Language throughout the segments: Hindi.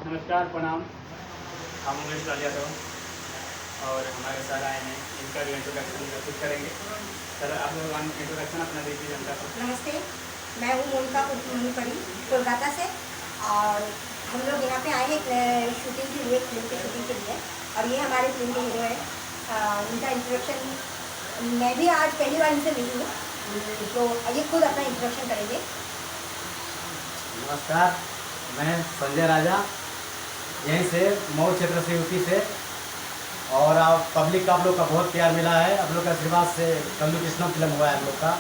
नमस्कार, प्रणाम। हम उमेश लाल यादव और हमारे सर आए हैं, इनका भी इंट्रोडक्शन कुछ करेंगे। सर, आप लोग इंट्रोडक्शन अपना दीजिए जनता को। नमस्ते, मैं हूँ मोनिका मुनकरी कोलकाता से और हम लोग यहाँ पे आए हैं शूटिंग के लिए, फिल्म की शूटिंग के लिए। और ये हमारे फिल्म के हीरो हैं। इनका इंट्रोडक्शन मैं भी आज पहली बार इनसे मिली हूँ, तो ये खुद अपना इंट्रोडक्शन करेंगे। नमस्कार, मैं संजय राजा, यहीं से मऊ क्षेत्र से, यूपी से। और आप पब्लिक का आप लोग का बहुत प्यार मिला है, आप लोग का आशीर्वाद से कल्लू कृष्णम फिल्म हुआ है हम लोग का।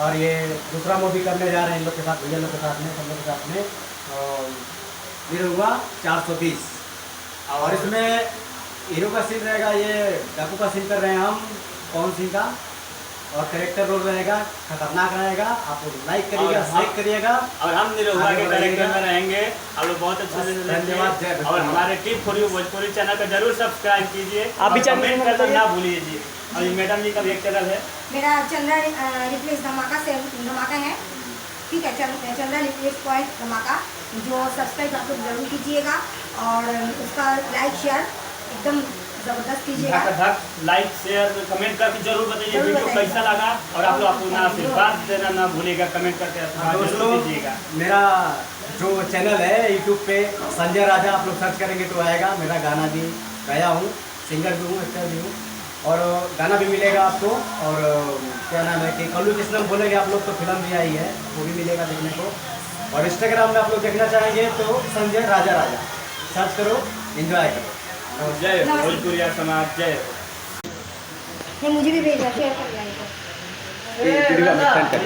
और ये दूसरा मूवी करने जा रहे हैं इन लोग के साथ, भैया लोग के साथ में, सब लोग के साथ में। फिर हुआ 420 और इसमें हीरो का सीन रहेगा, ये डाकू का सीन कर रहे हैं हम, पवन सिंह का। और कैरेक्टर रोल रहेगा, खतरनाक रहेगा। आप लोग लाइक करिएगा, शेयर करिएगा। और हम निरहुआ के कैरेक्टर में रहेंगे। आप लोग बहुत अच्छे से धन्यवाद। और हमारे tip for you Bhojpuri channel को जरूर सब्सक्राइब कीजिए, आप भी कमेंट करना ना भूलिए। और ये मैडम जी का भी एक चैनल है, मेरा चंद्रा रिप्लेस धमाका से धमाका है, ठीक है। चंद्रा रिप्लेस पॉइंट धमाका, जो सब्सक्राइब आप लोग जरूर कीजिएगा और उसका लाइक शेयर एकदम ज़बरदस्त कीजिएगा। लाइक शेयर कमेंट करके जरूर बताइए वीडियो कैसा लगा। और आप लोग अपना आशीर्वाद देना ना भूलिएगा, कमेंट करके दोस्तों दीजिएगा। मेरा जो चैनल है यूट्यूब पे संजय राजा, आप लोग सर्च करेंगे तो आएगा। मेरा गाना भी गाया हूँ, सिंगर भी हूँ, एक्टर भी हूँ, और गाना भी मिलेगा आपको। और क्या नाम है कि कल्लू कृष्णम बोलेंगे आप लोग, तो फिल्म भी आई है, वो भी मिलेगा देखने को। और इंस्टाग्राम में आप लोग देखना चाहेंगे तो संजय राजा सर्च करो, एंजॉय करो। जय भोजपुरिया समाज, जय। मुझे भी भेजा शेयर कर